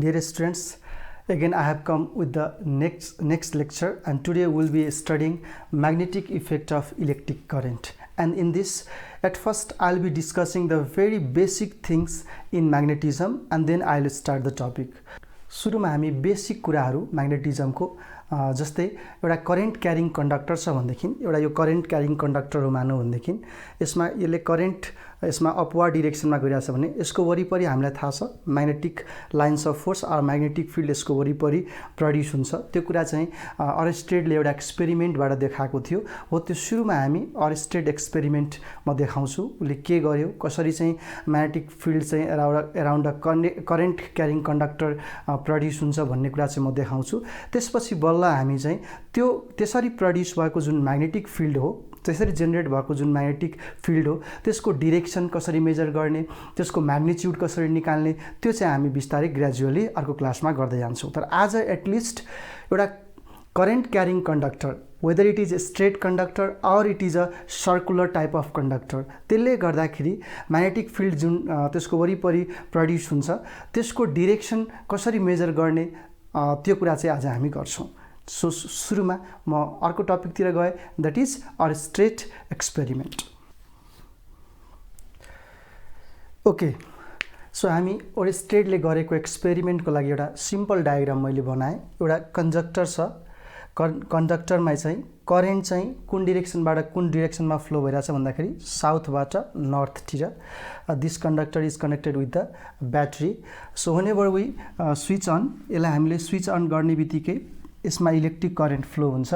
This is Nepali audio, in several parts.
Dear students, again I have come with the next lecture, and today we will be studying magnetic effect of electric current. And in this, at first I'll be discussing the very basic things in magnetism, and then I'll start the topic. सुरुमा हामी बेसिक कुराहरू म्याग्नेटिजमको जस्तै एउटा करेन्ट क्यारिङ कन्डक्टर छ भनेदेखि एउटा यो करेन्ट क्यारिङ कन्डक्टर हो मानौ भनेदेखि यसमा यसले करेन्ट यसमा अपवर्ड डिरेक्सनमा गइरहेछ भने यसको वरिपरि हामीलाई थाहा छ magnetic lines of force or magnetic field यसको वरिपरि प्रड्युस हुन्छ। त्यो कुरा चाहिँ अरस्टेडले एउटा एक्सपेरिमेन्टबाट देखाएको थियो। हो त्यो सुरुमा हामी अरस्टेड एक्सपेरिमेन्टमा देखाउँछु उसले के गर्यो, कसरी चाहिँ म्याग्नेटिक फिल्ड चाहिँ around a current carrying conductor produce हुन्छ भन्ने कुरा चाहिँ म देखाउँछु। त्यसपछि बल्ल हामी चाहिँ त्यो त्यसरी प्रड्युस भएको जुन म्याग्नेटिक फिल्ड हो, त्यसरी जेनेरेट भएको जुन म्याग्नेटिक फिल्ड हो त्यसको डिरेक्सन कसरी मेजर गर्ने, त्यसको म्याग्निट्युड कसरी निकाल्ने, त्यो चाहिँ हामी बिस्तारै ग्रेजुअली अर्को क्लासमा गर्दै जान्छौँ। तर आज एटलिस्ट एउटा current carrying conductor, whether it is a straight conductor or it is a circular type of conductor, त्यसले गर्दाखेरि म्याग्नेटिक फिल्ड जुन त्यसको वरिपरि प्रड्युस हुन्छ त्यसको डिरेक्सन कसरी मेजर गर्ने त्यो कुरा चाहिँ आज हामी गर्छौँ। सो सुरुमा म अर्को टपिकतिर गएँ, that is Oersted experiment. Okay, so हामी अरस्टेडले गरेको एक्सपेरिमेन्टको लागि एउटा सिम्पल डायग्राम मैले बनाएँ। एउटा कन्डक्टर छ, कन्डक्टरमा चाहिँ करेन्ट चाहिँ कुन डिरेक्सनबाट कुन डिरेक्सनमा फ्लो भइरहेछ भन्दाखेरि साउथबाट नर्थतिर। This conductor is connected with the battery. So whenever we switch on, यसलाई हामीले स्विच अन गर्ने बित्तिकै यसमा इलेक्ट्रिक करेन्ट फ्लो हुन्छ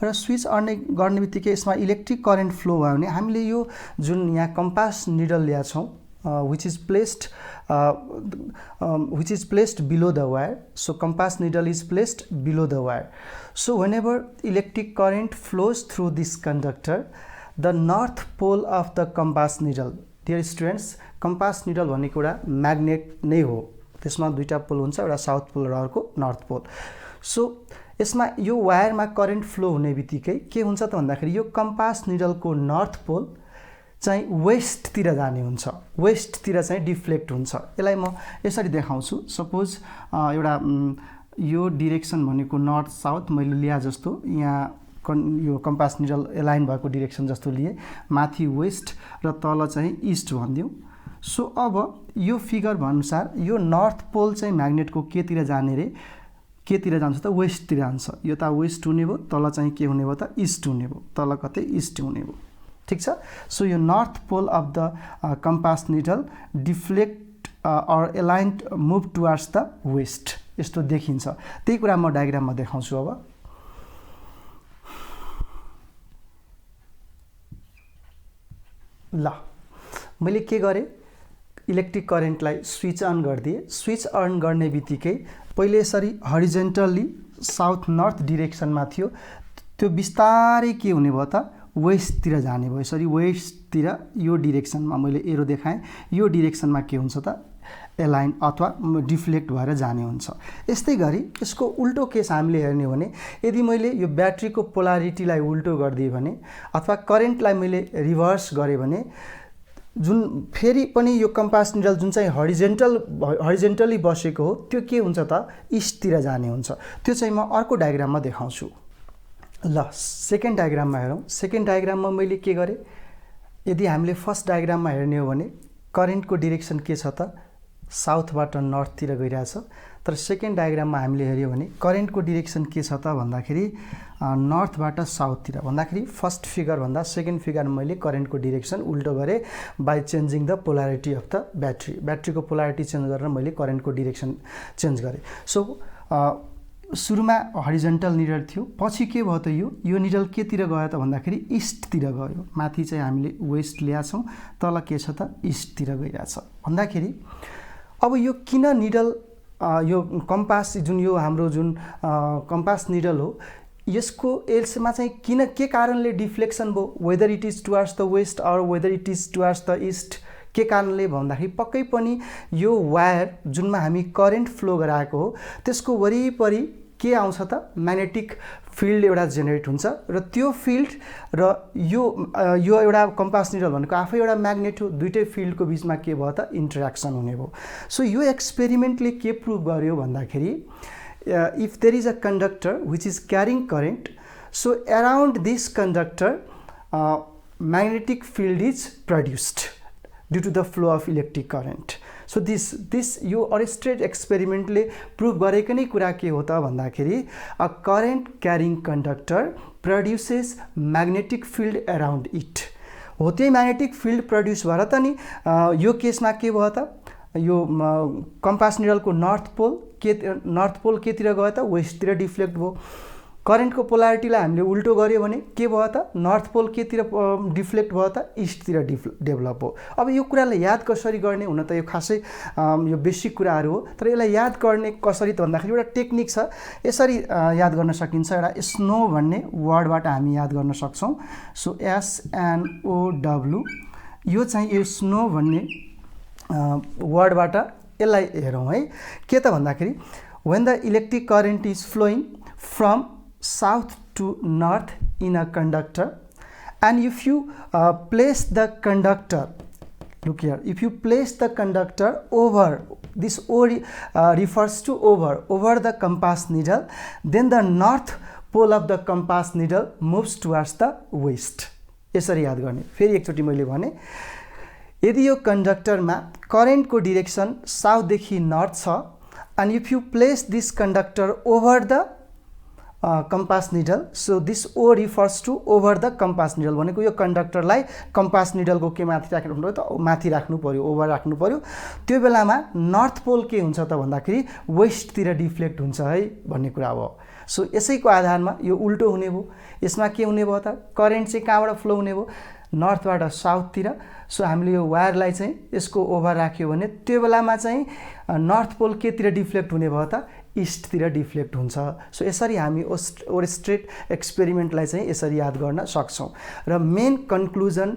र स्विच अन गर्ने बित्तिकै यसमा इलेक्ट्रिक करेन्ट फ्लो भयो भने हामीले यो जुन यहाँ कम्पास निडल ल्याएको छौँ which is placed below the wire. So compass needle is placed below the wire. So whenever electric current flows through this conductor, the north pole of the compass needle, dear students, compass needle भनेको एउटा म्याग्नेट नै हो। त्यसमा दुईटा पोल हुन्छ, एउटा साउथ पोल र अर्को नर्थ पोल। सो यसमा यो वायरमा करेन्ट फ्लो हुने बित्तिकै के हुन्छ त भन्दाखेरि यो कम्पास निडलको नर्थ पोल चाहिँ वेस्टतिर जाने हुन्छ, वेस्टतिर चाहिँ डिफ्लेक्ट हुन्छ। यसलाई म यसरी देखाउँछु। सपोज एउटा यो डिरेक्सन भनेको नर्थ साउथ मैले लिया जस्तो, यहाँ यो कम्पास निडल एलाइन भएको डिरेक्सन जस्तो लिए, माथि वेस्ट र तल चाहिँ इस्ट भनिदिउँ। सो अब यो फिगर अनुसार यो नर्थ पोल चाहिँ म्याग्नेटको केतिर जाने रे, केतिर जान्छ त वेस्टतिर जान्छ। यो त वेस्ट हुने भयो, तल चाहिँ के हुने भयो त इस्ट हुने भयो, तल कतै इस्ट हुने भयो। ठीक छ। सो यो north pole of the compass needle deflect or aligned move towards the west, यस्तो देखिन्छ। त्यही कुरा म डायग्राममा देखाउँछु। अब ल मैले के गरेँ, इलेक्ट्रिक करेन्टलाई स्विच अन गरिदिएँ। स्विच अन गर्ने बित्तिकै पहिले यसरी हरिजेन्टल्ली साउथ नर्थ डिरेक्सनमा थियो, त्यो बिस्तारै के हुने भयो त वेस्टतिर जाने भयो। यसरी वेस्टतिर यो डिरेक्सनमा मैले एरो देखाएँ, यो डिरेक्सनमा के हुन्छ त एलाइन अथवा डिफ्लेक्ट भएर जाने हुन्छ। यस्तै गरी यसको उल्टो केस हामीले हेर्ने हो भने, यदि मैले यो ब्याट्रीको पोलारिटीलाई उल्टो गरिदिएँ भने अथवा करेन्टलाई मैले रिभर्स गरेँ भने जुन फेरि पनि यो कम्पास निडल जुन चाहिँ हरिजेन्टली बसेको हो त्यो के हुन्छ त इस्टतिर जाने हुन्छ। त्यो चाहिँ म अर्को डायग्राममा देखाउँछु। ल सेकेन्ड डायग्राममा हेरौँ। सेकेन्ड डायग्राममा मैले के गरेँ, यदि हामीले फर्स्ट डायग्राममा हेर्ने हो भने करेन्टको डिरेक्सन के छ त साउथबाट नर्थतिर गइरहेछ। तर सेकेन्ड डायग्राममा हामीले हेऱ्यौँ भने करेन्टको डिरेक्सन के छ त भन्दाखेरि नर्थबाट साउथतिर। भन्दाखेरि फर्स्ट फिगरभन्दा सेकेन्ड फिगरमा मैले करेन्टको डिरेक्सन उल्टो गरेँ by changing the polarity of the battery. ब्याट्रीको पोलारिटी चेन्ज गरेर मैले करेन्टको डिरेक्सन चेन्ज गरेँ। सो सुरुमा हरिजेन्टल निडल थियो, पछि के भयो त यो निडल केतिर गयो त भन्दाखेरि इस्टतिर गयो। माथि चाहिँ हामीले वेस्ट ल्याएछौँ, तल के छ त इस्टतिर गइरहेछ। भन्दाखेरि अब यो किन निडल, यो कम्पास जुन यो हाम्रो जुन कम्पास निडल हो यसमा चाहिँ किन के कारणले डिफ्लेक्सन भयो, whether it is towards the west or whether it is towards the east, के कारणले भन्दाखेरि पक्कै पनि यो वायर जुनमा हामी करेन्ट फ्लो गराएको हो त्यसको वरिपरि के आउँछ त म्याग्नेटिक फिल्ड एउटा जेनेरेट हुन्छ र त्यो फिल्ड र यो एउटा कम्पास निडल भनेको आफै एउटा म्याग्नेट हो दुईटै फिल्डको बिचमा के भयो त इन्टरेक्सन हुने भयो सो यो एक्सपेरिमेन्टले के प्रुभ गर्यो भन्दाखेरि if there is a conductor which is carrying current so around this conductor magnetic field is produced due to the flow of electric current. So this यो ओरेस्टेड एक्सपेरिमेन्टले प्रुभ गरेको नै कुरा के हो त भन्दाखेरि a current carrying conductor produces magnetic field around it हो त्यही म्याग्नेटिक फिल्ड प्रोड्युस भएर त नि यो केसमा के भयो त यो कम्पास निडलको नर्थ पोल केतिर गयो त वेस्टतिर डिफ्लेक्ट भयो करेन्टको पोलारिटीलाई हामीले उल्टो गर्यो भने के भयो त नर्थ पोल केतिर डिफ्लेक्ट भयो त इस्टतिर डेभलप हो अब यो कुरालाई याद कसरी गर्ने हुन त यो खासै यो बेसिक कुराहरू हो तर यसलाई याद गर्ने कसरी त भन्दाखेरि एउटा टेक्निक छ यसरी याद गर्न सकिन्छ एउटा स्नो भन्ने वर्डबाट हामी याद गर्न सक्छौं सो SNOW यो चाहिँ यो स्नो भन्ने वर्डबाट यसलाई हेरौँ है के त भन्दाखेरि when the electric current is flowing from south to north in a conductor and if you place the conductor look here if you place the conductor over this O refers to over the compass needle then the north pole of the compass needle moves towards the west यसरी याद गर्ने फेरि एकचोटी मैले भने यदि यो कन्डक्टरमा करेन्टको डाइरेक्सन साउथ देखि नर्थ छ and if you place this conductor over the compass needle so this O refers to over the compass needle भनेको यो कन्डक्टरलाई कम्पास निडलको के माथि राख्नु पर्यो त माथि राख्नु पर्यो ओभर राख्नु पर्यो त्यो बेलामा नर्थ पोल के हुन्छ त भन्दाखेरि वेस्टतिर डिफ्लेक्ट हुन्छ है भन्ने कुरा हो सो यसैको आधारमा यो उल्टो हुने भयो यसमा के हुने भयो त करेन्ट चाहिँ कहाँबाट फ्लो हुने भयो नर्थबाट साउथतिर सो हामीले यो वायरलाई चाहिँ यसको ओभर राख्यो भने त्यो बेलामा चाहिँ नर्थ पोल केतिर डिफ्लेक्ट हुने भयो त इस्टतिर डिफ्लेक्ट हुन्छ सो यसरी हामी ओरेस्टेड एक्सपेरिमेन्टलाई चाहिँ यसरी याद गर्न सक्छौं र मेन कन्क्लुजन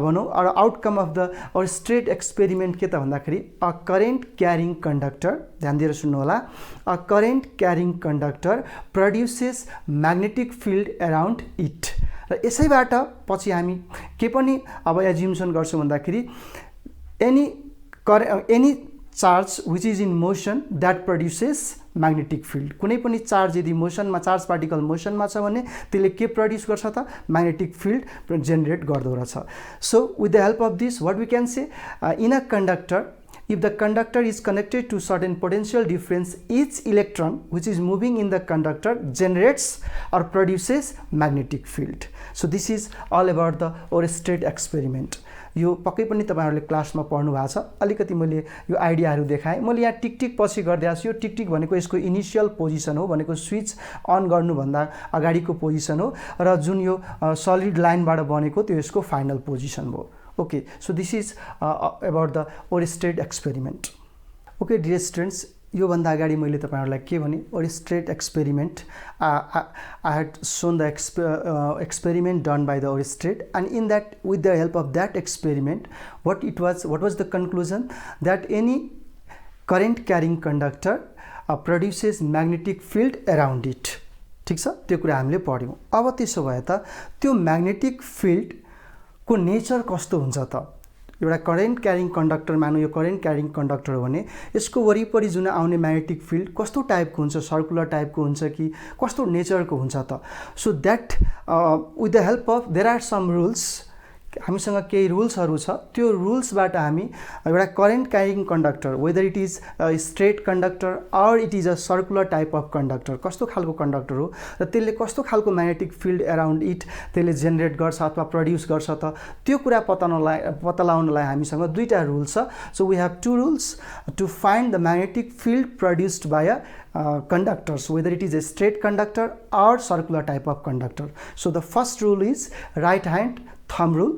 भनौं or outcome of the Oersted experiment के त भन्दाखेरि अ करेन्ट क्यारिङ कंडक्टर ध्यान दिएर सुन्नु होला a current carrying conductor produces magnetic field around it र यसैबाट पछि हामी के पनि अब एज्युम्सन गर्छौं भन्दाखेरि any charge which is in motion that produces magnetic field कुनै पनि चार्ज यदि मोसनमा चार्ज पार्टिकल मोसनमा छ भने त्यसले के प्रोड्युस गर्छ त म्याग्नेटिक फिल्ड जेनेरेट गर्दो रहेछ so with the help of this what we can say in a conductor if the conductor is connected to certain potential difference each electron which is moving in the conductor generates or produces magnetic field so this is all about the Oersted experiment यो पक्कै पनि तपाईहरुले क्लासमा पढ्नु भएको छ अलिकति मैले यो आइडियाहरु देखाए मैले यहाँ टिक पछि गर्दैछु यो टिक भनेको यसको इनिशियल पोजिसन हो भनेको स्विच अन गर्नु भन्दा अगाडिको पोजिसन हो र जुन यो सलिड लाइनबाट बनेको त्यो यसको फाइनल पोजिसन हो okay so this is about the Oersted experiment okay dear students यो भन्दा अगाडि मैले तपाईहरुलाई के भने Oersted experiment I had shown the experiment done by the Oersted and in that with the help of that experiment what was the conclusion that any current carrying conductor produces magnetic field around it ठीक छ त्यो कुरा हामीले पढ्यौं अब त्यसो भए त त्यो म्याग्नेटिक फिल्ड को नेचर कस्तो हुन्छ त एउटा करेन्ट क्यारिङ कंडक्टर मानौ यो करेन्ट क्यारिङ कंडक्टर हो भने यसको वरिपरि जुन आउने म्याग्नेटिक फिल्ड कस्तो टाइपको हुन्छ सर्कुलर टाइपको हुन्छ कि कस्तो नेचरको हुन्छ त so that with the help of there are some rules हामीसँग केही रुल्सहरु छ त्यो रुल्सबाट हामी एउटा current carrying conductor whether it is a straight conductor or it is a circular type of conductor कस्तो खालको कंडक्टर हो र त्यसले कस्तो खालको म्याग्नेटिक फिल्ड अराउन्ड इट त्यसले जेनेरेट गर्छ अथवा प्रोड्युस गर्छ त त्यो कुरा पत्ता लगाउनलाई हामीसँग दुईटा रुल्स छ so we have two rules to find the magnetic field produced by a conductors whether it is a straight conductor or circular type of conductor so the first rule is right hand thumb rule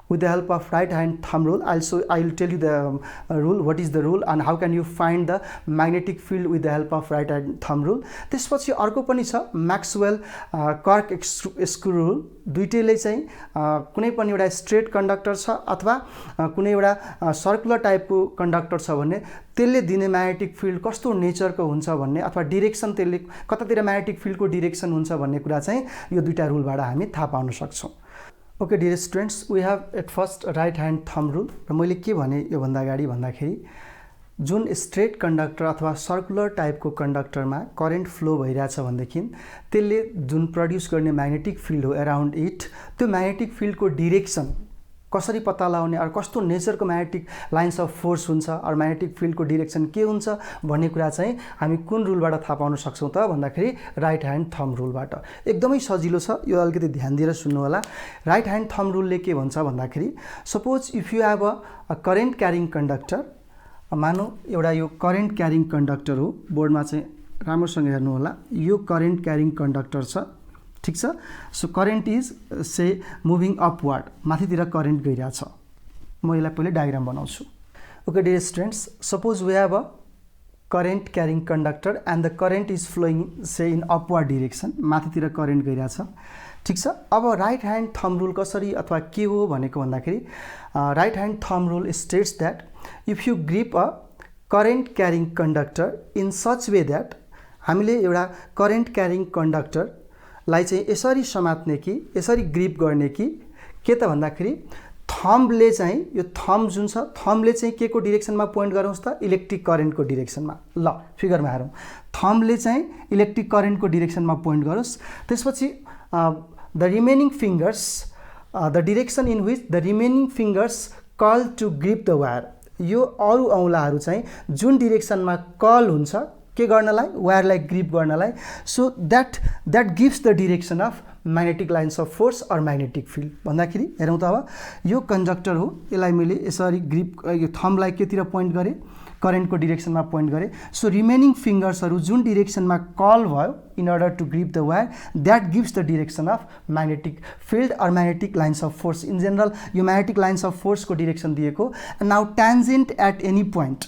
with the help of right hand thumb rule. I will tell you the rule, what is the rule and how can you find the magnetic field with the help of right hand thumb rule. त्यसपछि अर्को पनि छ म्याक्सवेल कर्क स्क्रू रुल. दुईटैले चाहिँ कुनै पनि एउटा स्ट्रेट कन्डक्टर छ अथवा कुनै एउटा सर्कुलर टाइपको कन्डक्टर छ भने त्यसले दिने म्याग्नेटिक फिल्ड कस्तो नेचरको हुन्छ भन्ने अथवा डिरेक्सन त्यसले कतातिर म्याग्नेटिक फिल्डको डिरेक्सन हुन्छ भन्ने कुरा चाहिँ यो दुईटा रुलबाट हामी थाहा पाउन सक्छौँ. Okay dear students, we have at first right hand thumb rule. र मैले के भने योभन्दा अगाडि भन्दाखेरि जुन स्ट्रेट कन्डक्टर अथवा सर्कुलर टाइपको कन्डक्टरमा करेन्ट फ्लो भइरहेछ भनेदेखि त्यसले जुन प्रड्युस गर्ने म्याग्नेटिक फिल्ड हो अराउन्ड इट, त्यो म्याग्नेटिक फिल्डको डिरेक्सन कसरी पत्ता लगाउने अरू कस्तो नेचरको म्याग्नेटिक लाइन्स अफ फोर्स हुन्छ अरू म्याग्नेटिक फिल्डको डिरेक्सन के हुन्छ भन्ने कुरा चाहिँ हामी कुन रुलबाट थाहा पाउन सक्छौँ त भन्दाखेरि राइट ह्यान्ड थम्ब रुलबाट. एकदमै सजिलो छ, यो अलिकति ध्यान दिएर सुन्नु होला. राइट ह्यान्ड थम्ब रुलले के भन्छ भन्दाखेरि suppose if you have a current carrying conductor, मानौँ एउटा यो करेन्ट क्यारिङ कन्डक्टर हो, बोर्डमा चाहिँ राम्रोसँग हेर्नु होला, यो करेन्ट क्यारिङ कन्डक्टर छ, ठिक छ. So current is say moving upward, माथितिर करेन्ट गइरहेछ. म यसलाई पहिले डायग्राम बनाउँछु. Okay dear students, suppose we have a current carrying conductor and the current is flowing say in upward direction, माथितिर करेन्ट गइरहेछ, ठिक छ. अब राइट ह्यान्ड थम्ब रुल कसरी अथवा के हो भनेको भन्दाखेरि right hand thumb rule states that if you grip a current carrying conductor in such way that, हामीले एउटा करेन्ट क्यारिङ कन्डक्टरलाई चाहिँ यसरी समात्ने कि यसरी ग्रिप गर्ने कि के त भन्दाखेरि थम्बले चाहिँ यो थम्ब जुन छ थम्बले चाहिँ के को डिरेक्सनमा पोइन्ट गरोस् त इलेक्ट्रिक करेन्टको डिरेक्सनमा. ल फिगरमा हेरौँ, थम्बले चाहिँ इलेक्ट्रिक करेन्टको डिरेक्सनमा पोइन्ट गरोस्. त्यसपछि the remaining fingers, the direction in which the remaining fingers curl to grip the wire, यो अरू औँलाहरू चाहिँ जुन डिरेक्सनमा कर्ल हुन्छ के गर्नलाई, वायरलाई ग्रिप गर्नलाई. So that gives the direction of magnetic lines of force or magnetic field. भन्दाखेरि हेरौँ त, अब यो कन्डक्टर हो, यसलाई मैले यसरी ग्रिप, यो थम्बलाई केतिर पोइन्ट गरेँ, करेन्टको डिरेक्सनमा पोइन्ट गरेँ. सो रिमेनिङ फिङ्गर्सहरू जुन डिरेक्सनमा कर्ल भयो in order to grip the wire, that gives the direction of magnetic field or magnetic lines of force. In general यो म्याग्नेटिक लाइन्स अफ फोर्सको डिरेक्सन दिएको. Now tangent at any point,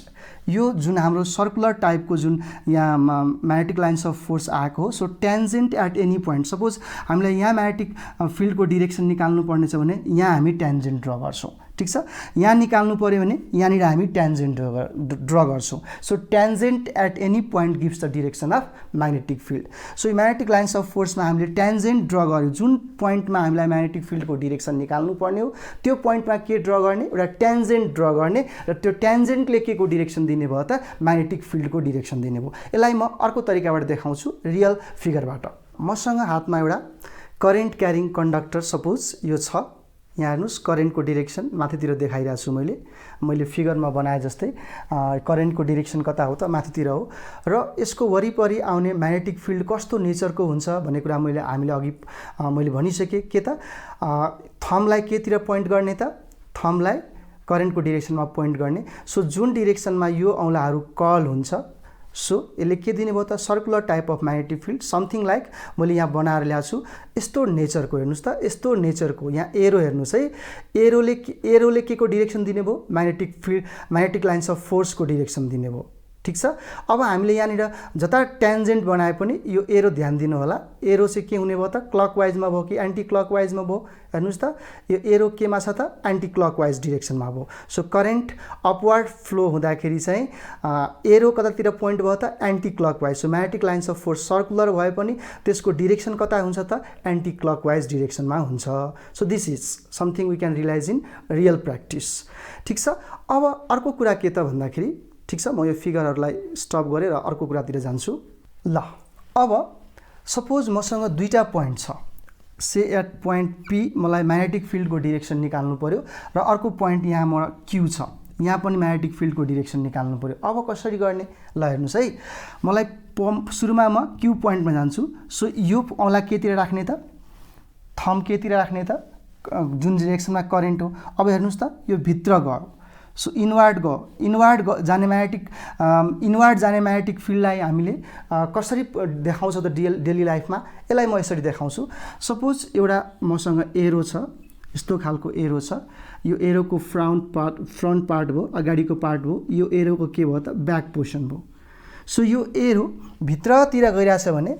यो जुन हाम्रो सर्कुलर टाइपको जुन यहाँ म्याग्नेटिक लाइन्स अफ फोर्स आएको हो, so tangent at any point, suppose हामीलाई यहाँ म्याग्नेटिक फिल्डको डिरेक्सन निकाल्नु पर्ने छ भने यहाँ हामी ट्यान्जेन्ट ड्र गर्छौँ, ठिक छ. यहाँ निकाल्नु पऱ्यो भने यहाँनिर हामी ट्यान्जेन्ट ड्र गर्छौँ. So tangent at any point gives the direction of magnetic field. So यो म्याग्नेटिक लाइन्स अफ फोर्समा हामीले ट्यान्जेन्ट ड्र गऱ्यौँ, जुन पोइन्टमा हामीलाई म्याग्नेटिक फिल्डको डिरेक्सन निकाल्नु पर्ने हो त्यो पोइन्टमा के ड्र गर्ने, एउटा ट्यान्जेन्ट ड्र गर्ने, र त्यो ट्यान्जेन्टले के को डिरेक्सन दिने भयो त म्याग्नेटिक फिल्डको डिरेक्सन दिने भयो. यसलाई म अर्को तरिकाबाट देखाउँछु, रियल फिगरबाट. मसँग हातमा एउटा करेन्ट क्यारिङ कन्डक्टर सपोज यो छ, यहाँ हेर्नुहोस् करेन्टको डिरेक्सन माथितिर देखाइरहेको छु मैले फिगरमा बनाए जस्तै. करेन्टको डिरेक्सन कता हो त माथितिर हो, र यसको वरिपरि आउने म्याग्नेटिक फिल्ड कस्तो नेचरको हुन्छ भन्ने कुरा हामीले अघि मैले भनिसकेँ. के त थम्बलाई केतिर पोइन्ट गर्ने त, थम्बलाई करेन्टको डिरेक्सनमा पोइन्ट गर्ने. सो जुन डिरेक्सनमा यो औँलाहरू कर्ल हुन्छ, सो यसले के दिने भयो त circular type of magnetic field, something like मैले यहाँ बनाएर ल्याएको छु यस्तो नेचरको. हेर्नुहोस् त, यस्तो नेचरको. यहाँ एरो हेर्नुहोस् है, एरोले के को डिरेक्सन दिने भयो, magnetic field magnetic lines of फोर्सको डिरेक्सन दिने भयो, ठिक छ. अब हामीले यहाँनिर जता ट्यान्जेन्ट बनाए पनि यो एरो ध्यान दिनु होला, एरो चाहिँ के हुने भयो त क्लकवाइजमा भयो कि एन्टी क्लकवाइजमा भयो. हेर्नुहोस् त, यो एरो केमा छ त एन्टी क्लकवाइज डिरेक्सनमा भयो. सो करेन्ट अपवार्ड फ्लो हुँदाखेरि चाहिँ एरो कतातिर पोइन्ट भयो त anti clockwise. So magnetic lines of force circular भए पनि त्यसको डिरेक्सन कता हुन्छ त एन्टी क्लकवाइज डिरेक्सनमा हुन्छ. So this is something we can realise in real practice, ठिक छ. अब अर्को कुरा के त भन्दाखेरि, ठिक छ, म यो फिगरहरूलाई स्टप गरेर अर्को कुरातिर जान्छु. ल अब सपोज मसँग दुईवटा पोइन्ट छ, से एट पोइन्ट पी मलाई म्याग्नेटिक फिल्डको डिरेक्सन निकाल्नु पर्यो र अर्को पोइन्ट यहाँ म क्यू छ, यहाँ पनि म्याग्नेटिक फिल्डको डिरेक्सन निकाल्नु पर्यो. अब कसरी गर्ने, ल हेर्नुहोस् है, मलाई सुरुमा म क्यू पोइन्टमा जान्छु. सो यो औँला केतिर राख्ने त, थम्ब केतिर राख्ने त, जुन डिरेक्सनमा करेन्ट हो. अब हेर्नुहोस् त, यो भित्र गयो. सो इनवार्ड जाने म्याग्नेटिक फिल्डलाई हामीले कसरी देखाउँछौँ त डेली लाइफमा, यसलाई म यसरी देखाउँछु. सपोज एउटा मसँग एरो छ, यस्तो खालको एरो छ, यो एरोको फ्रन्ट पार्ट भयो, अगाडिको पार्ट भयो, यो एरोको के भयो त ब्याक पोर्सन भयो। सो यो एरो भित्रतिर गइरहेछ भने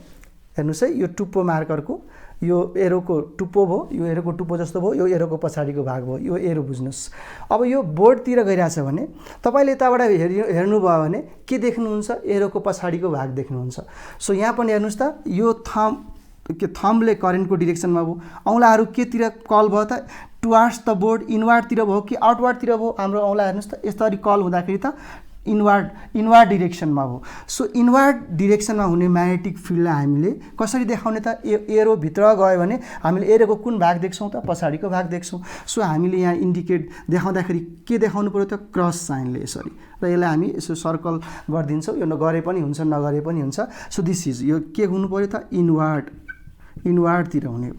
हेर्नुहोस् है, यो टुप्पो मार्करको यो एरोको टुप्पो भयो, यो एरोको टुप्पो जस्तो भयो, यो एरोको पछाडिको भाग भयो, यो एरो बुझ्नुहोस्। अब यो बोर्डतिर गइरहेछ भने तपाईँले यताबाट हेर्नुभयो भने के देख्नुहुन्छ, एरोको पछाडिको भाग देख्नुहुन्छ। सो यहाँ पनि हेर्नुहोस् त, यो थम्बले करेन्टको डिरेक्सनमा भयो, औँलाहरू केतिर कल भयो त टुवार्ड्स द बोर्ड, इनवार्डतिर भयो कि आउटवार्डतिर भयो। हाम्रो औँला हेर्नुहोस् त यसरी कल हुँदाखेरि त इनवार्ड डिरेक्सनमा हो। सो इनवार्ड डिरेक्सनमा हुने म्याग्नेटिक फिल्डलाई हामीले कसरी देखाउने त, एरो भित्र गयो भने हामीले एरोको कुन भाग देख्छौँ त, पछाडिको भाग देख्छौँ। सो हामीले यहाँ इन्डिकेट देखाउँदाखेरि के देखाउनु पर्यो त, क्रस साइनले यसरी, र यसलाई हामी यसो सर्कल गरिदिन्छौँ। यो गरे पनि हुन्छ नगरे पनि हुन्छ। सो दिस इज, यो के हुनु पर्यो त, इनवार्डतिर हुने हो,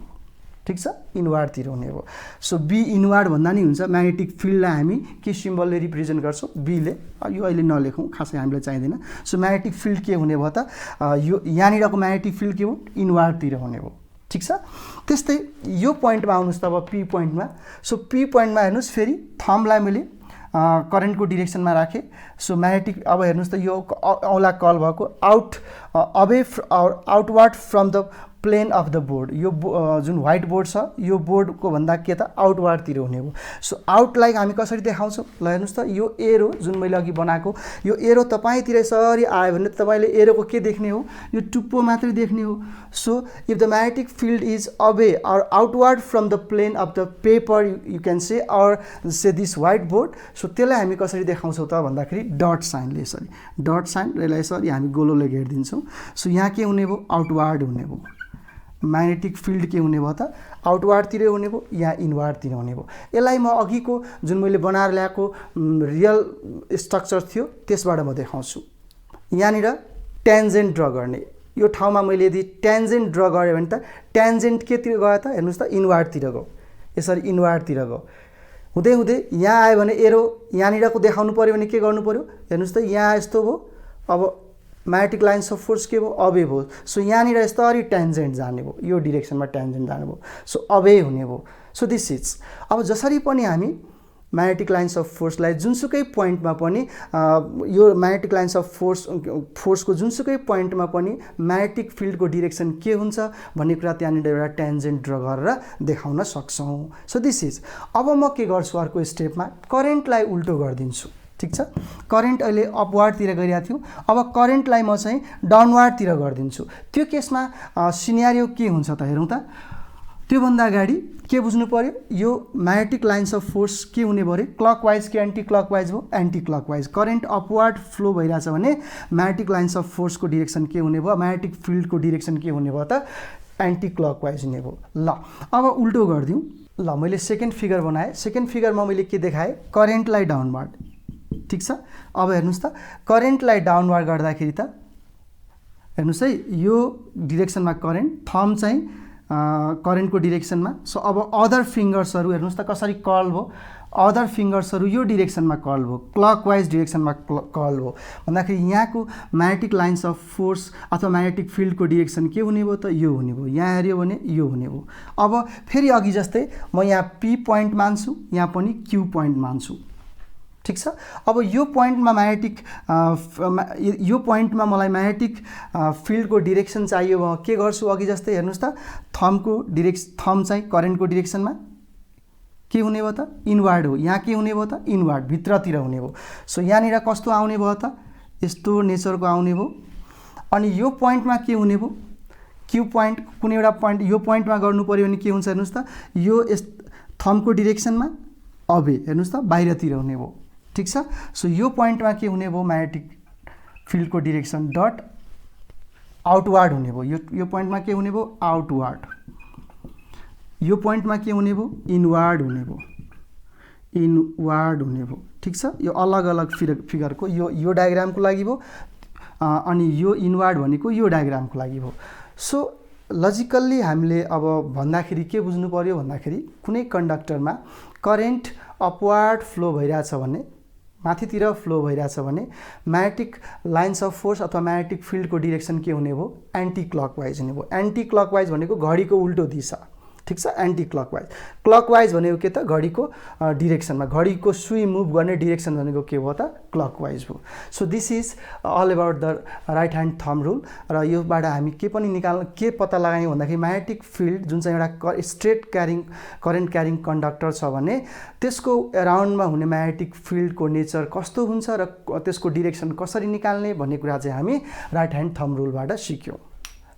ठिक छ, इनवार्डतिर हुने हो। सो बी इनवार्ड भन्दा नि हुन्छ। म्याग्नेटिक फिल्डलाई हामी के सिम्बलले रिप्रेजेन्ट गर्छौँ, बीले। यो अहिले नलेखौँ, खासै हामीलाई चाहिँदैन। सो म्याग्नेटिक फिल्ड के हुने भयो त, यो यहाँनिरको म्याग्नेटिक फिल्ड के हो, इनवार्डतिर हुने हो, ठिक छ। त्यस्तै यो पोइन्टमा आउनुहोस् त, अब पी पोइन्टमा। सो पी पोइन्टमा हेर्नुहोस्, फेरि थम्बलाई मैले करेन्टको डिरेक्सनमा राखेँ। सो म्याग्नेटिक, अब हेर्नुहोस् त, यो औँला कल भएको outward from the plane of the board. यो जुन व्हाइट बोर्ड छ, यो बोर्डको भन्दा के त आउटवार्डतिर हुने हो। सो आउटलाई हामी कसरी देखाउँछौँ, ल हेर्नुहोस् त, यो एरो जुन मैले अघि बनाएको, यो एरो तपाईँतिर यसरी आयो भने तपाईँले एरोको के देख्ने हो, यो टुप्पो मात्रै देख्ने हो। So if the magnetic field is away or outward from the plane of the paper, you can say, or say this white board. सो त्यसलाई हामी कसरी देखाउँछौँ त भन्दाखेरि डट साइनले, यसरी डट साइन, यसलाई यसरी हामी गोलोले घेरिदिन्छौँ। सो यहाँ के हुने भयो, आउटवार्ड हुने भयो। म्याग्नेटिक फिल्ड के हुने भयो त, आउटवार्डतिर हुने भयो या इनवार्डतिर हुने भयो। यसलाई म अघिको जुन मैले बनाएर ल्याएको रियल स्ट्रक्चर थियो त्यसबाट म देखाउँछु। यहाँनिर ट्यान्जेन्ट ड्र गर्ने, यो ठाउँमा मैले यदि ट्यान्जेन्ट ड्र गरेँ भने त ट्यान्जेन्ट केतिर गयो त, हेर्नुहोस् त, इनवार्डतिर गयो, यसरी इनवार्डतिर गयो। हुँदै हुँदै यहाँ आयो भने एरो यहाँनिरको देखाउनु पऱ्यो भने के गर्नु पऱ्यो, हेर्नुहोस् त, यहाँ यस्तो भयो। अब म्याग्नेटिक लाइन्स अफ फोर्स के भयो, अवे भयो। सो यहाँनिर यसरी ट्यान्जेन्ट जाने भयो, यो डिरेक्सनमा ट्यान्जेन्ट जाने भयो। सो अवे हुने भयो। सो दिस इज, अब जसरी पनि हामी म्याग्नेटिक लाइन्स अफ फोर्सलाई जुनसुकै पोइन्टमा पनि यो म्याग्नेटिक लाइन्स अफ फोर्सको जुनसुकै पोइन्टमा पनि म्याग्नेटिक फिल्डको डिरेक्सन के हुन्छ भन्ने कुरा त्यहाँनिर एउटा ट्यान्जेन्ट ड्र गरेर देखाउन सक्छौँ। सो दिस इज, अब म के गर्छु, अर्को स्टेपमा करेन्टलाई उल्टो गरिदिन्छु, ठिक छ। करेन्ट अहिले अपवार्डतिर गइरहेको थियो, अब करेन्टलाई म चाहिँ डाउनवार्डतिर गरिदिन्छु। त्यो केसमा सिनेरियो के हुन्छ त हेरौँ त। त्योभन्दा अगाडि के बुझ्नु पर्यो, यो म्याग्नेटिक लाइन्स अफ फोर्स के हुने भयो अरे, क्लकवाइज कि एन्टी क्लकवाइज भयो, anti clockwise. Current upward flow भइरहेछ भने म्याग्नेटिक लाइन्स अफ फोर्सको डिरेक्सन के हुने भयो, म्याग्नेटिक फिल्डको डिरेक्सन के हुने भयो त, एन्टी क्लकवाइज हुने भयो। ल अब उल्टो गरिदिउँ। ल मैले सेकेन्ड फिगर बनाएँ। सेकेन्ड फिगरमा मैले के देखाएँ, करेन्टलाई डाउनवार्ड, ठिक छ। अब हेर्नुहोस् त, करेन्टलाई डाउनवार्ड गर्दाखेरि त हेर्नुहोस् है, यो डिरेक्सनमा करेन्ट, थम्ब चाहिँ करेन्टको डिरेक्सनमा। सो अब अदर फिङ्गर्सहरू हेर्नुहोस् त कसरी कर्ल भयो, अदर फिङ्गर्सहरू यो डिरेक्सनमा कर्ल भयो, क्लकवाइज डिरेक्सनमा कर्ल भयो भन्दाखेरि यहाँको म्याग्नेटिक लाइन्स अफ फोर्स अथवा म्याग्नेटिक फिल्डको डिरेक्सन के हुने भयो त, यो हुने भयो। यहाँ हेऱ्यो भने यो हुने भयो। अब फेरि अघि जस्तै म यहाँ पी पोइन्ट मान्छु, यहाँ पनि क्यू पोइन्ट मान्छु, ठिक छ। अब यो पोइन्टमा मलाई म्याग्नेटिक फिल्डको डिरेक्सन चाहियो भने के गर्छु, अघि जस्तै हेर्नुहोस् त, थम्ब चाहिँ करेन्टको डिरेक्सनमा के हुने भयो त, इनवार्ड हो। यहाँ के हुने भयो त, इनवार्ड, भित्रतिर हुने भयो। सो यहाँनिर कस्तो आउने भयो त, यस्तो नेचरको आउने भयो। अनि यो पोइन्टमा के हुने भयो, क्यू पोइन्ट, कुनै एउटा पोइन्ट यो पोइन्टमा गर्नु पऱ्यो भने के हुन्छ हेर्नुहोस् त, यो थम्बको डिरेक्सनमा अवे, हेर्नुहोस् त, बाहिरतिर हुने भयो, ठिक छ। सो यो पोइन्टमा के हुने भयो, म्याग्नेटिक फिल्डको डिरेक्सन डट आउटवार्ड हुने भयो। यो पोइन्टमा के हुने भयो, आउटवार्ड। यो पोइन्टमा के हुने भयो, इनवार्ड हुने भयो, इनवार्ड हुने भयो, ठिक छ। यो अलग अलग फिगरको यो डायग्रामको लागि भयो, अनि यो इनवार्ड भनेको यो डायग्रामको लागि भयो। सो लजिकल्ली हामीले अब भन्दाखेरि के बुझ्नु पर्यो भन्दाखेरि, कुनै कन्डक्टरमा करेन्ट अपवार्ड फ्लो भइरहेछ भने, माथितिर फ्लो भइरहेछ भने म्याग्नेटिक लाइन्स अफ फोर्स अथवा म्याग्नेटिक फिल्डको डिरेक्सन के हुने भयो, एन्टी क्लकवाइज हुने भयो। एन्टी क्लकवाइज भनेको घडीको उल्टो दिशा, ठिक छ, एन्टी क्लकवाइज। क्लकवाइज भनेको के त, घडीको डिरेक्सनमा, घडीको सुई मुभ गर्ने डिरेक्सन भनेको के भयो त, क्लकवाइज भयो। So this is all about the right hand thumb rule. र योबाट हामी के पनि के पत्ता लगायौँ भन्दाखेरि म्याग्नेटिक फिल्ड जुन चाहिँ एउटा स्ट्रेट करेन्ट क्यारिङ कन्डक्टर छ भने त्यसको एराउन्डमा हुने म्याग्नेटिक फिल्डको नेचर कस्तो हुन्छ र त्यसको डिरेक्सन कसरी निकाल्ने भन्ने कुरा चाहिँ हामी राइट ह्यान्ड थम्ब रुलबाट सिक्यौँ।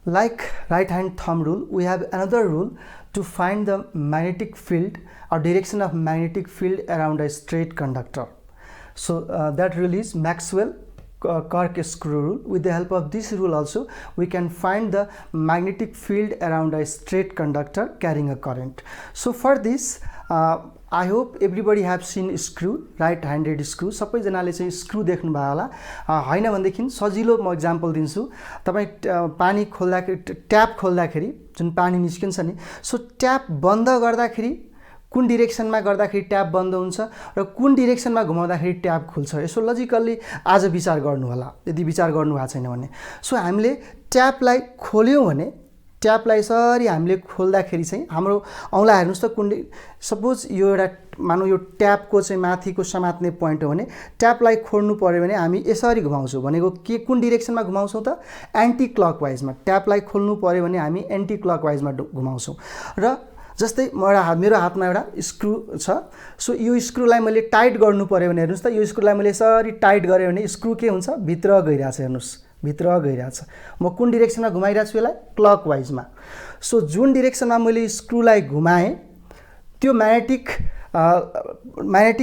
Like right hand thumb rule, we have another rule to find the magnetic field or direction of magnetic field around a straight conductor. So that rule is Maxwell corkscrew rule. With the help of this rule also we can find the magnetic field around a straight conductor carrying a current. So for this I hope everybody have seen screw, right handed screw. सबैजनाले चाहिँ स्क्रु देख्नुभयो होला, हैन भनेदेखि सजिलो म एक्जाम्पल दिन्छु। तपाई पानी खोल्दाखेरि, ट्याप खोल्दाखेरि जुन पानी निस्किन्छ नि, सो ट्याप बन्द गर्दाखेरि कुन डिरेक्सनमा गर्दाखेरि ट्याप बन्द हुन्छ र कुन डिरेक्सनमा घुमाउँदाखेरि ट्याप खुल्छ, यसो लजिकल्ली आज विचार गर्नु होला यदि विचार गर्नु भएको छैन भने। सो हामीले ट्यापलाई खोल्यौँ भने, ट्यापलाई यसरी हामीले खोल्दाखेरि चाहिँ हाम्रो औँला हेर्नुहोस् त, कुन सपोज यो एउटा मानौँ यो ट्यापको चाहिँ माथिको समात्ने पोइन्ट हो भने ट्यापलाई खोल्नु पर्यो भने हामी यसरी घुमाउँछौँ, भनेको के कुन डिरेक्सनमा घुमाउँछौँ त, एन्टी क्लकवाइजमा। ट्यापलाई खोल्नु पर्यो भने हामी एन्टी क्लकवाइजमा घुमाउँछौँ। र जस्तै मेरो हातमा एउटा स्क्रु छ, सो यो स्क्रुलाई मैले टाइट गर्नु पर्यो भने हेर्नुहोस् त, यो स्क्रुलाई मैले यसरी टाइट गरेँ भने स्क्रु के हुन्छ, भित्र गइरहेछ, हेर्नुहोस् भित्र गइरहेछ। म कुन डिरेक्सनमा घुमाइरहेको छु यसलाई, क्लकवाइजमा। सो जुन डिरेक्सनमा मैले स्क्रुलाई घुमाएँ त्यो म्याग्नेटिक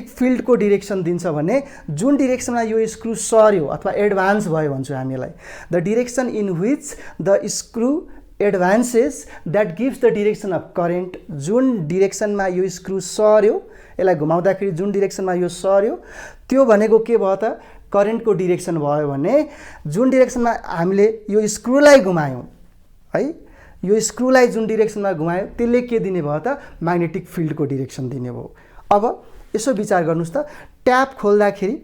फिल्डको डिरेक्सन दिन्छ भने जुन डिरेक्सनमा यो स्क्रु सर्यो अथवा एडभान्स भयो भन्छौँ हामीलाई, the direction in which the screw advances that gives the direction of current. जुन डिरेक्सनमा यो स्क्रु सर्यो, यसलाई घुमाउँदाखेरि जुन डिरेक्सनमा यो सर्यो त्यो भनेको के भयो त, करेन्टको डिरेक्सन भयो भने जुन डिरेक्सनमा हामीले यो स्क्रुलाई घुमायौँ है, यो स्क्रुलाई जुन डिरेक्सनमा घुमायो त्यसले के दिने भयो त, म्याग्नेटिक फिल्डको डिरेक्सन दिने भयो। अब यसो विचार गर्नुहोस् त, ट्याप खोल्दाखेरि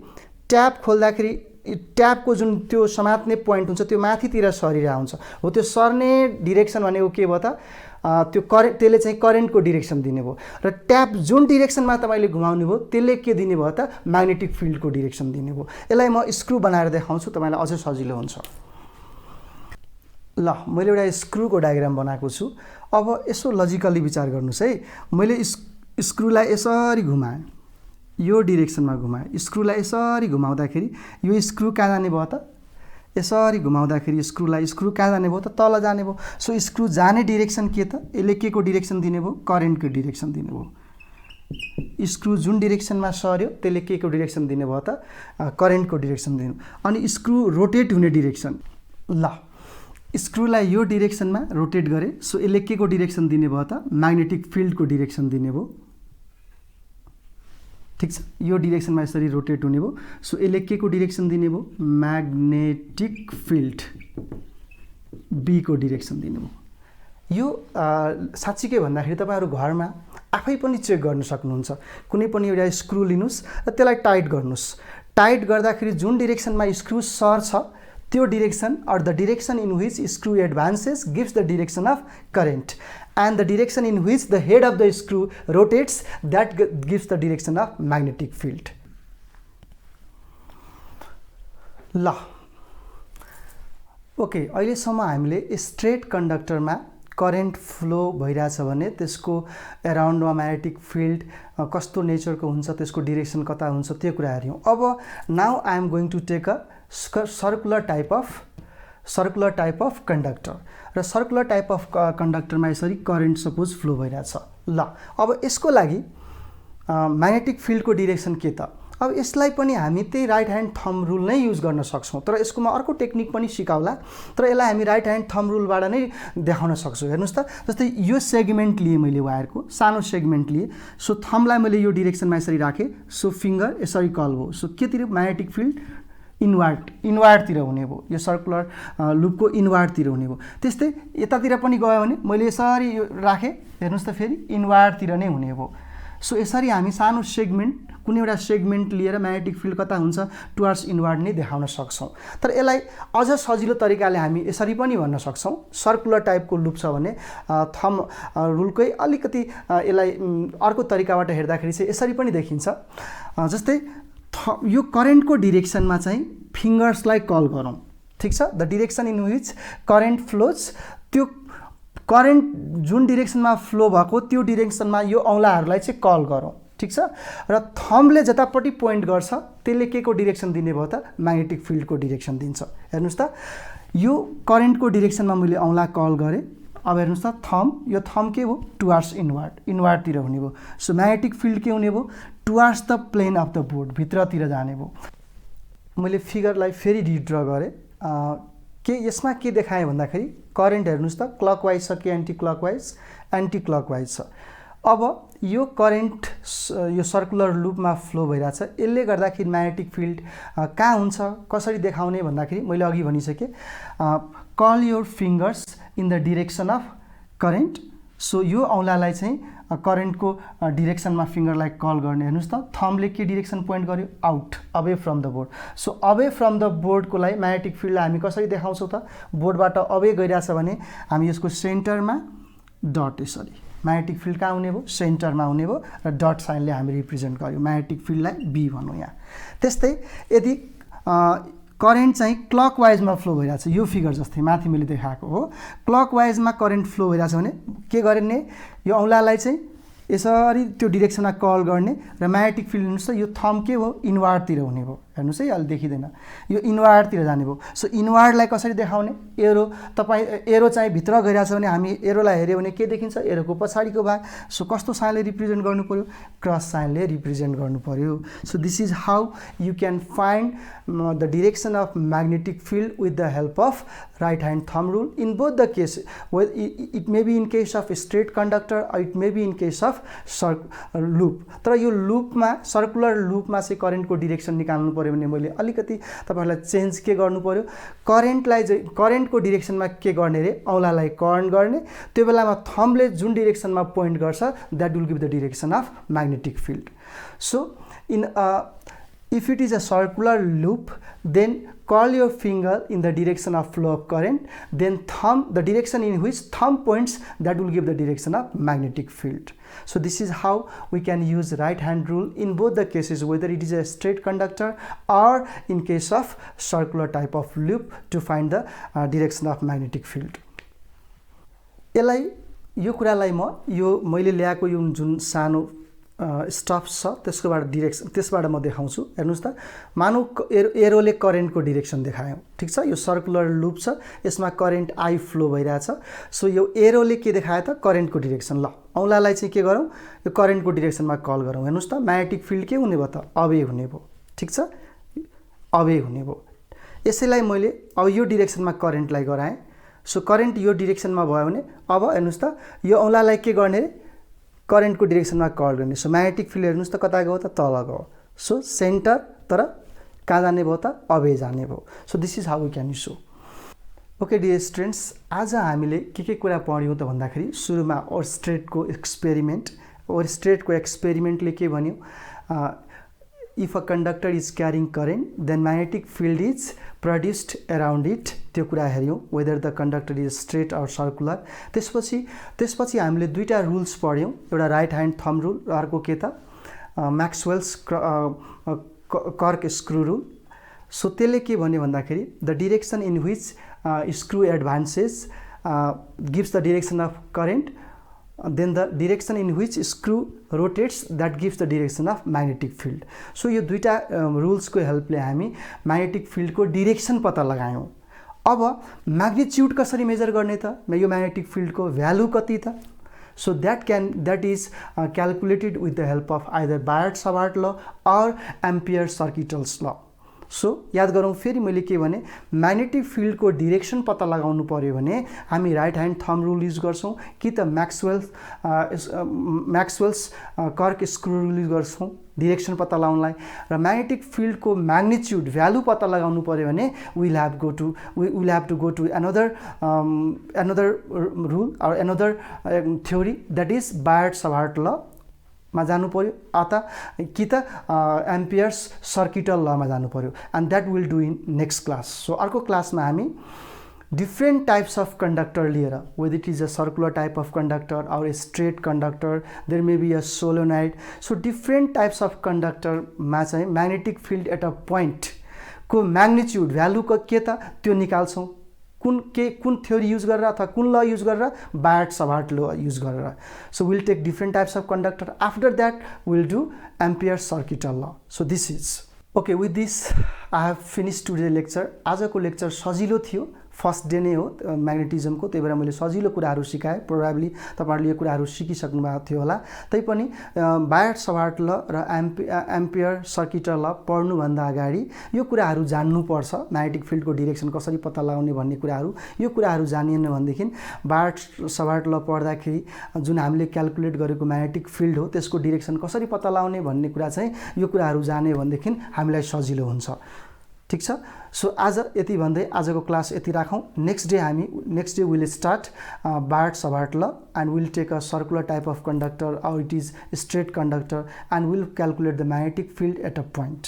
ट्यापको जुन त्यो समात्ने पोइन्ट हुन्छ त्यो माथितिर सरिरहेको हुन्छ, हो त्यो सर्ने डिरेक्सन भनेको के भयो त, त्यो त्यसले चाहिँ करेन्टको डिरेक्सन दिने भयो। र ट्याप जुन डिरेक्सनमा तपाईँले घुमाउनु भयो त्यसले के दिने भयो त, म्याग्नेटिक फिल्डको डिरेक्सन दिने भयो। यसलाई म स्क्रु बनाएर देखाउँछु, तपाईँलाई अझै सजिलो हुन्छ। ल मैले एउटा स्क्रुको डायग्राम बनाएको छु। अब यसो लजिकली विचार गर्नुहोस् है, मैले स्क्रुलाई यसरी घुमाएँ, यो डिरेक्सनमा घुमाएँ, स्क्रुलाई यसरी घुमाउँदाखेरि यो स्क्रु कहाँ जाने भयो त, यसरी घुमाउँदाखेरि स्क्रु कहाँ जाने भयो त, तल जाने भयो। सो स्क्रु जाने डिरेक्सन के त, यसले के को डिरेक्सन दिने भयो, करेन्टको डिरेक्सन दिने भयो। स्क्रु जुन डिरेक्सनमा सर्यो त्यसले के को डिरेक्सन दिने भयो त, करेन्टको डिरेक्सन दिने। अनि स्क्रु रोटेट हुने डिरेक्सन, ल स्क्रुलाई यो डिरेक्सनमा रोटेट गरे, सो यसले के को डिरेक्सन दिने भयो त, म्याग्नेटिक फिल्डको डिरेक्सन दिने भयो। ठिक छ, यो डिरेक्सनमा यसरी रोटेट हुने भयो, सो यसले के को डिरेक्सन दिने भयो, म्याग्नेटिक फिल्ड बी को डिरेक्सन दिने भयो। यो साँच्चै के भन्दाखेरि तपाईँहरू घरमा आफै पनि चेक गर्न सक्नुहुन्छ। कुनै पनि एउटा स्क्रु लिनुहोस् र त्यसलाई टाइट गर्नुहोस्, टाइट गर्दाखेरि जुन डिरेक्सनमा स्क्रु सर्छ त्यो direction or the direction in which screw advances gives the direction of current, and the direction in which the head of the screw rotates that gives the direction of magnetic field. ल ओके, अहिलेसम्म हामीले स्ट्रेट कन्डक्टरमा करेन्ट फ्लो भइरहेछ भने त्यसको एराउन्डमा म्याग्नेटिक फिल्ड कस्तो नेचरको हुन्छ, त्यसको डिरेक्सन कता हुन्छ, त्यो कुरा हेर्यौँ। अब now I am going to take a circular type of conductor, र सर्कुलर टाइप अफ कन्डक्टरमा यसरी करेन्ट सपोज फ्लो भइरहेछ। ल अब यसको लागि म्याग्नेटिक फिल्डको डिरेक्सन के त, अब यसलाई पनि हामी त्यही राइट ह्यान्ड थम्ब रुल नै युज गर्न सक्छौँ, तर यसको म अर्को टेक्निक पनि सिकाउला, तर यसलाई हामी राइट ह्यान्ड थम्ब रुलबाट नै देखाउन सक्छौँ। हेर्नुहोस् त, जस्तै यो सेगमेन्ट लिएँ मैले, वायरको सानो सेगमेन्ट लिएँ, सो थम्बलाई मैले यो डिरेक्सनमा यसरी राखेँ, सो फिङ्गर यसरी कल भयो, सो केतिर म्याग्नेटिक फिल्ड इनवार्डतिर हुने भयो, यो सर्कुलर लुपको इनवार्डतिर हुने भयो। त्यस्तै यतातिर पनि गयो भने मैले यसरी यो राखेँ, हेर्नुहोस् त फेरि इनवार्डतिर नै हुने भयो। सो यसरी हामी सानो सेगमेन्ट कुनै एउटा सेगमेन्ट लिएर म्याग्नेटिक फिल्ड कता हुन्छ टुवर्ड्स इनवर्ड नै देखाउन सक्छौँ। तर यसलाई अझ सजिलो तरिकाले हामी यसरी पनि भन्न सक्छौँ। सर्कुलर टाइपको लुप छ भने थम रुलकै अलिकति यसलाई अर्को तरिकाबाट हेर्दाखेरि चाहिँ यसरी पनि देखिन्छ। जस्तै यो करेन्टको डिरेक्सनमा चाहिँ फिङ्गर्सलाई कल गरौँ, ठिक छ। The direction in which current flows, त्यो करेन्ट जुन डिरेक्सनमा फ्लो भएको त्यो डिरेक्सनमा यो औँलाहरूलाई चाहिँ कल गरौँ, ठिक छ। र थम्बले जतापट्टि पोइन्ट गर्छ त्यसले के को डिरेक्सन दिने भयो त म्याग्नेटिक फिल्डको डिरेक्सन दिन्छ। हेर्नुहोस् त यो करेन्टको डिरेक्सनमा मैले औँला कल गरेँ। अब हेर्नुहोस् त यो थम्ब के हो टुवर्ड्स इनवर्डतिर हुने भयो। सो म्याग्नेटिक फिल्ड के हुने भयो towards the plane of the board, भित्रतिर जाने भयो। मैले फिगरलाई फेरि रिड्र गरेँ। के यसमा के देखाएँ भन्दाखेरि करेन्ट हेर्नुहोस् त क्लकवाइज छ कि एन्टी क्लकवाइज छ। अब यो करेन्ट यो सर्कुलर लुपमा फ्लो भइरहेछ, यसले गर्दाखेरि म्याग्नेटिक फिल्ड कहाँ हुन्छ कसरी देखाउने भन्दाखेरि मैले अघि भनिसकेँ, curl your fingers in the direction of current. So यो औँलालाई चाहिँ करेन्टको डिरेक्सनमा फिङ्गरलाई कल गर्ने। हेर्नुहोस् त थम्बले के डिरेक्सन पोइन्ट गर्यो out, away from the board. So away from the बोर्डको लागि म्याग्नेटिक फिल्डलाई हामी कसरी देखाउँछौँ त बोर्डबाट अवे गइरहेछ भने हामी यसको सेन्टरमा डट, यसरी म्याग्नेटिक फिल्ड कहाँ हुने भयो सेन्टरमा हुने भयो र डट साइनले हामी रिप्रेजेन्ट गर्यौँ म्याग्नेटिक फिल्डलाई बी भनौँ यहाँ। त्यस्तै यदि करेन्ट चाहिँ क्लकवाइजमा फ्लो भइरहेछ, यो फिगर जस्तै माथि मैले देखाएको हो, क्लकवाइजमा करेन्ट फ्लो भइरहेछ भने के गर्ने यो औँलालाई चाहिँ यसरी त्यो डिरेक्सनमा कल गर्ने र म्याग्नेटिक फिल्ड हेर्नुहोस् त यो थम्ब के हो इनवर्डतिर हुने भयो। हेर्नुहोस् है अहिले देखिँदैन, यो इनवर्डतिर जाने भयो। सो इनवर्डलाई कसरी देखाउने, एरो एरो चाहिँ भित्र गइरहेछ भने हामी एरोलाई हेऱ्यो भने के देखिन्छ एरोको पछाडिको भाग। सो कस्तो साइनले रिप्रेजेन्ट गर्नु पर्यो क्रस साइनले रिप्रेजेन्ट गर्नु पर्यो। So this is how you can find the direction of magnetic field with the help of right hand thumb rule in both the case. It may be in case of straight conductor, it may be in case of loop. तर यो लुपमा सर्कुलर लुपमा चाहिँ करेन्टको डिरेक्सन निकाल्नु पर्यो भने मैले अलिकति तपाईहरुलाई चेन्ज के गर्नु पर्यो, करेन्टको डिरेक्सनमा के गर्ने रे औँलालाई कर्न गर्ने, त्यो बेलामा थम्बले जुन डिरेक्सनमा पोइन्ट गर्छ that will give the direction of magnetic field. So if it is a circular loop, then curl your finger in the direction of flow of current, then the direction in which thumb points, that will give the direction of magnetic field. So this is how we can use right hand rule in both the cases, whether it is a straight conductor or in case of circular type of loop, to find the direction of magnetic field. यो कुरालाई मैले ल्याएको यो जुन सानो स्टफ छ त्यसबाट म देखाउँछु। हेर्नुस् त, मानौ एरोले करेन्टको डिरेक्सन देखायो, ठीक छ। यो सर्कुलर लुप छ, यसमा करेन्ट आई फ्लो भइरहेछ। सो यो एरोले के देखायो त करेन्टको डिरेक्सन। ल औँलालाई चाहिँ के गरौँ, यो करेन्टको डिरेक्सनमा कल गरौँ। हेर्नुस् त, म्याग्नेटिक फिल्ड के हुने भयो त अवे हुने भयो, ठीक छ, अवे हुने भयो। यसैलाई मैले अब यो डिरेक्सनमा करेन्टलाई गराएँ। सो करेन्ट यो डिरेक्सनमा भयो भने अब हेर्नुस् त, यो औँलालाई के गर्ने रे करेन्टको डिरेक्सनमा कल गर्ने। सो म्याग्नेटिक फिल्ड हेर्नुस् त कता गयो त तल गयो। सो सेन्टर तर कहाँ जाने भयो त अवे जाने भयो। So this is how we can show. Okay dear students, आज हामीले के कुरा पढ्यौँ त भन्दाखेरि सुरुमा ओरस्टेडको एक्सपेरिमेन्टले के भन्यो, if a conductor is carrying current, then magnetic field is produced around it, त्यो कुरा हेर्यौँ, whether the conductor is straight or circular। त्यसपछि हामीले दुईटा रुल्स पढ्यौँ, एउटा राइट ह्यान्ड थम्ब रुल र अर्को के त म्याक्सवेल्स कर्क स्क्रु रुल। सो त्यसले के भन्यो भन्दाखेरि the direction in which screw advances gives the direction of current, then the direction in which screw rotates, that gives the direction of magnetic field। So यो दुईटा रुल्सको हेल्पले हामी म्याग्नेटिक फिल्डको डिरेक्सन पत्ता लगायौँ। अब म्याग्निट्युड कसरी मेजर गर्ने त, यो म्याग्नेटिक फिल्डको भ्यालु कति त। So that is calculated with the help of either Biot-Savart law or Ampere-Circuital's law। So याद गरौँ फेरि मैले के भने, म्याग्नेटिक फिल्डको डिरेक्सन पत्ता लगाउनु पर्यो भने हामी right hand thumb rule use गर्छौँ कि त म्याक्सवेल्स कर्क स्क्रु रुल युज गर्छौँ डिरेक्सन पत्ता लगाउनलाई। र म्याग्नेटिक फिल्डको म्याग्निट्युड भ्यालु पत्ता लगाउनु पर्यो भने will have to go to another rule or another theory, that is Biot Savart law मा जानु पर्यो अथवा कि त एम्पियर्स सर्किटल लमा जानु पर्यो and that will do in next class. So अर्को क्लासमा हामी different types of conductor लिएर, whether it is a circular type of conductor or a straight conductor, there may be a solenoid, so different types of conductor मा चाहिँ magnetic field at a point को magnitude value को के त त्यो निकाल्छौं, कुन theory use गरेर अथवा कुन law use गरेर, Biot-Savart law use गरेर। So we'll take different types of conductor, after that we'll do Ampere circuital law। So this is okay, with this I have finished today's lecture। आजको लेक्चर सजिलो थियो, फर्स्ट डे नै हो म्याग्नेटिजमको, त्यही भएर मैले सजिलो कुराहरू सिकाएँ। प्रोबेबली तपाईहरुले यो कुराहरू सिकिसक्नु भएको थियो होला। तैपनि बायट-सभार्ट ल र एम्पियर सर्किटल ल पढ्नुभन्दा अगाडि यो कुराहरू जान्नुपर्छ। म्याग्नेटिक फिल्डको डाइरेक्सन कसरी पत्ता लगाउने भन्ने कुराहरू, यो कुराहरू जानिएन भनेदेखि बायट-सभार्ट ल पढ्दाखेरि जुन हामीले क्याल्कुलेट गरेको म्याग्नेटिक फिल्ड हो त्यसको डाइरेक्सन कसरी पत्ता लगाउने भन्ने कुरा चाहिँ यो कुराहरू जाने भनेदेखि हामीलाई सजिलो हुन्छ। ठीक छ। सो आज यति भन्दै आजको क्लास यति राखौं। Next day will start Biot Savart law and will take a circular type of conductor or it is straight conductor and will calculate the magnetic field at a point.